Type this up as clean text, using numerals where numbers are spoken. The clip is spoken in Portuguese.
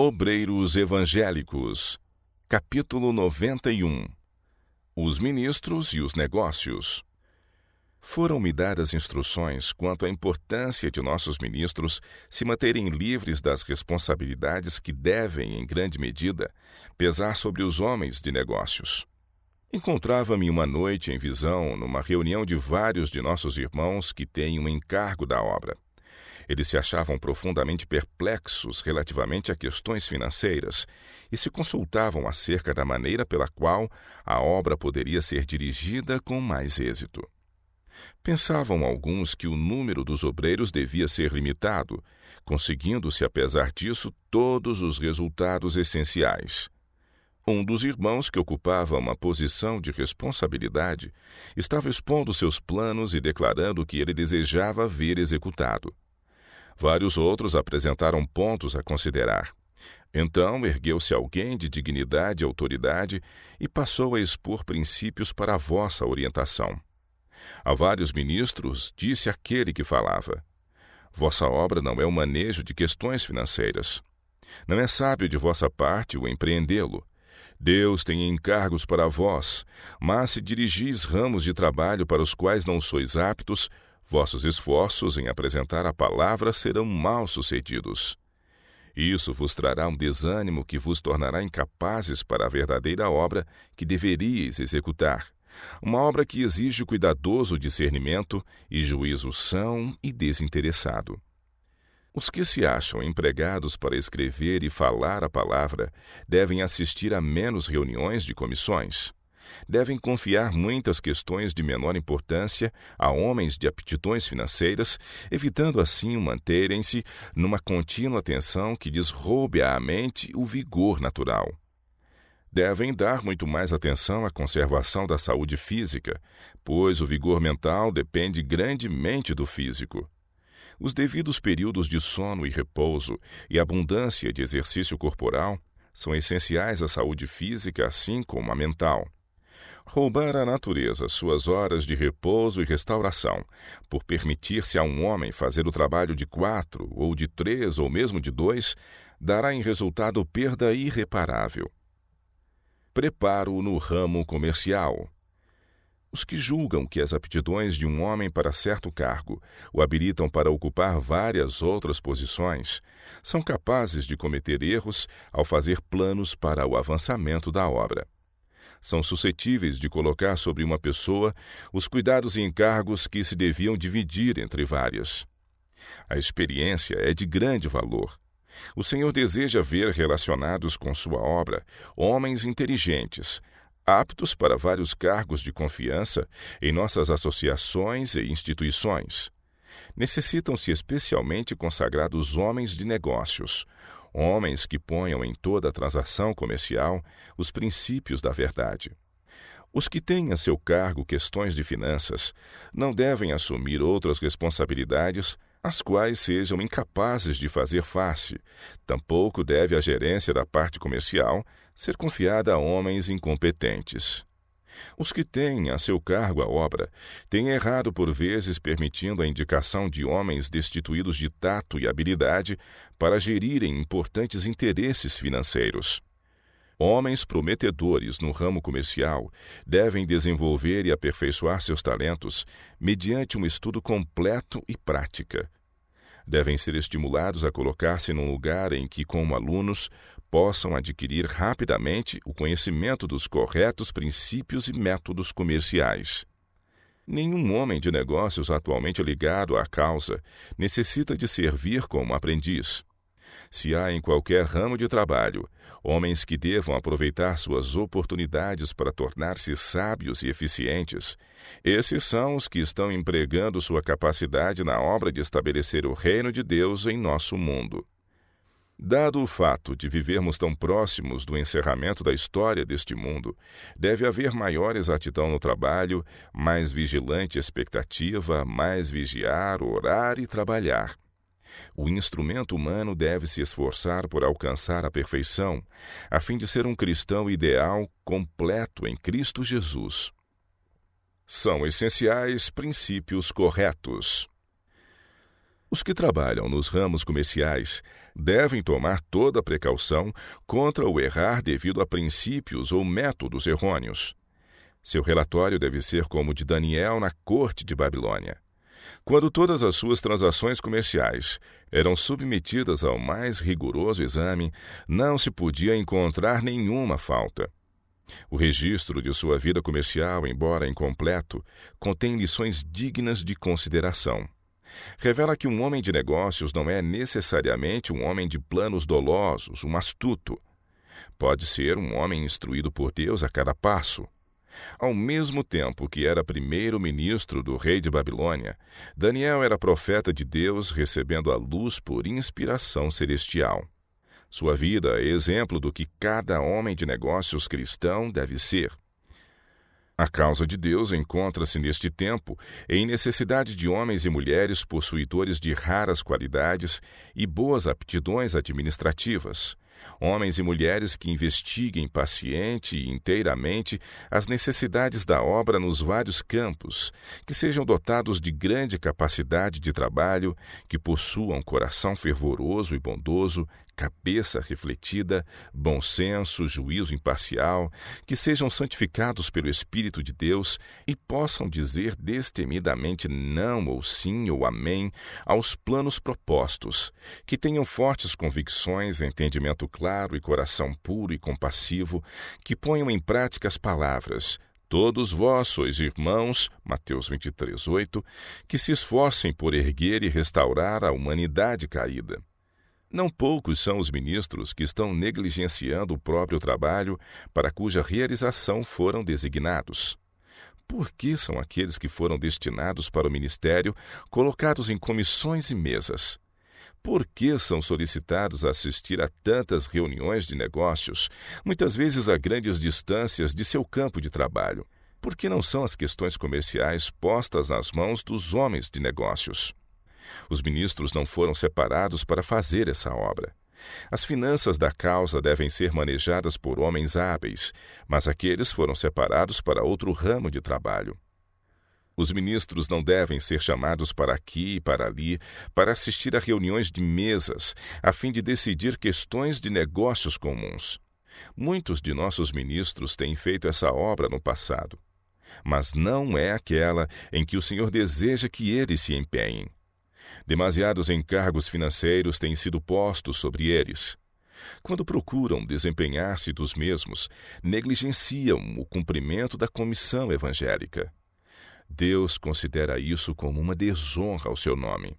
Obreiros Evangélicos, capítulo 91. Os ministros e os negócios. Foram-me dadas instruções quanto à importância de nossos ministros se manterem livres das responsabilidades que devem, em grande medida, pesar sobre os homens de negócios. Encontrava-me uma noite em visão numa reunião de vários de nossos irmãos que têm um encargo da obra. Eles se achavam profundamente perplexos relativamente a questões financeiras e se consultavam acerca da maneira pela qual a obra poderia ser dirigida com mais êxito. Pensavam alguns que o número dos obreiros devia ser limitado, conseguindo-se, apesar disso, todos os resultados essenciais. Um dos irmãos que ocupava uma posição de responsabilidade estava expondo seus planos e declarando o que ele desejava ver executado. Vários outros apresentaram pontos a considerar. Então ergueu-se alguém de dignidade e autoridade e passou a expor princípios para a vossa orientação. A vários ministros disse aquele que falava: vossa obra não é o manejo de questões financeiras. Não é sábio de vossa parte o empreendê-lo. Deus tem encargos para vós, mas se dirigis ramos de trabalho para os quais não sois aptos, vossos esforços em apresentar a palavra serão mal-sucedidos. Isso vos trará um desânimo que vos tornará incapazes para a verdadeira obra que deveríeis executar, uma obra que exige cuidadoso discernimento e juízo são e desinteressado. Os que se acham empregados para escrever e falar a palavra devem assistir a menos reuniões de comissões. Devem confiar muitas questões de menor importância a homens de aptidões financeiras, evitando assim manterem-se numa contínua atenção que lhes roube à mente o vigor natural. Devem dar muito mais atenção à conservação da saúde física, pois o vigor mental depende grandemente do físico. Os devidos períodos de sono e repouso e abundância de exercício corporal são essenciais à saúde física, assim como à mental. Roubar à natureza suas horas de repouso e restauração, por permitir-se a um homem fazer o trabalho de 4, ou de 3, ou mesmo de 2, dará em resultado perda irreparável. Preparo no ramo comercial. Os que julgam que as aptidões de um homem para certo cargo o habilitam para ocupar várias outras posições, são capazes de cometer erros ao fazer planos para o avançamento da obra. São suscetíveis de colocar sobre uma pessoa os cuidados e encargos que se deviam dividir entre várias. A experiência é de grande valor. O Senhor deseja ver relacionados com sua obra homens inteligentes, aptos para vários cargos de confiança em nossas associações e instituições. Necessitam-se especialmente consagrados homens de negócios, homens que ponham em toda a transação comercial os princípios da verdade. Os que têm a seu cargo questões de finanças não devem assumir outras responsabilidades às quais sejam incapazes de fazer face. Tampouco deve a gerência da parte comercial ser confiada a homens incompetentes. Os que têm a seu cargo a obra têm errado por vezes permitindo a indicação de homens destituídos de tato e habilidade para gerirem importantes interesses financeiros. Homens prometedores no ramo comercial devem desenvolver e aperfeiçoar seus talentos mediante um estudo completo e prática. Devem ser estimulados a colocar-se num lugar em que, como alunos, possam adquirir rapidamente o conhecimento dos corretos princípios e métodos comerciais. Nenhum homem de negócios atualmente ligado à causa necessita de servir como aprendiz. Se há em qualquer ramo de trabalho homens que devam aproveitar suas oportunidades para tornar-se sábios e eficientes, esses são os que estão empregando sua capacidade na obra de estabelecer o reino de Deus em nosso mundo. Dado o fato de vivermos tão próximos do encerramento da história deste mundo, deve haver maior exatidão no trabalho, mais vigilante expectativa, mais vigiar, orar e trabalhar. O instrumento humano deve se esforçar por alcançar a perfeição, a fim de ser um cristão ideal completo em Cristo Jesus. São essenciais princípios corretos. Os que trabalham nos ramos comerciais devem tomar toda precaução contra o errar devido a princípios ou métodos errôneos. Seu relatório deve ser como o de Daniel na corte de Babilônia. Quando todas as suas transações comerciais eram submetidas ao mais rigoroso exame, não se podia encontrar nenhuma falta. O registro de sua vida comercial, embora incompleto, contém lições dignas de consideração. Revela que um homem de negócios não é necessariamente um homem de planos dolosos, um astuto. Pode ser um homem instruído por Deus a cada passo. Ao mesmo tempo que era primeiro-ministro do rei de Babilônia, Daniel era profeta de Deus, recebendo a luz por inspiração celestial. Sua vida é exemplo do que cada homem de negócios cristão deve ser. A causa de Deus encontra-se neste tempo em necessidade de homens e mulheres possuidores de raras qualidades e boas aptidões administrativas. Homens e mulheres que investiguem paciente e inteiramente as necessidades da obra nos vários campos, que sejam dotados de grande capacidade de trabalho, que possuam coração fervoroso e bondoso, cabeça refletida, bom senso, juízo imparcial, que sejam santificados pelo Espírito de Deus e possam dizer destemidamente não ou sim ou amém aos planos propostos, que tenham fortes convicções, entendimento claro e coração puro e compassivo, que ponham em prática as palavras: todos vós sois irmãos, Mateus 23:8, que se esforcem por erguer e restaurar a humanidade caída. Não poucos são os ministros que estão negligenciando o próprio trabalho para cuja realização foram designados. Por que são aqueles que foram destinados para o ministério colocados em comissões e mesas? Por que são solicitados a assistir a tantas reuniões de negócios, muitas vezes a grandes distâncias de seu campo de trabalho? Por que não são as questões comerciais postas nas mãos dos homens de negócios? Os ministros não foram separados para fazer essa obra. As finanças da causa devem ser manejadas por homens hábeis, mas aqueles foram separados para outro ramo de trabalho. Os ministros não devem ser chamados para aqui e para ali para assistir a reuniões de mesas, a fim de decidir questões de negócios comuns. Muitos de nossos ministros têm feito essa obra no passado, mas não é aquela em que o Senhor deseja que eles se empenhem. Demasiados encargos financeiros têm sido postos sobre eles. Quando procuram desempenhar-se dos mesmos, negligenciam o cumprimento da comissão evangélica. Deus considera isso como uma desonra ao seu nome.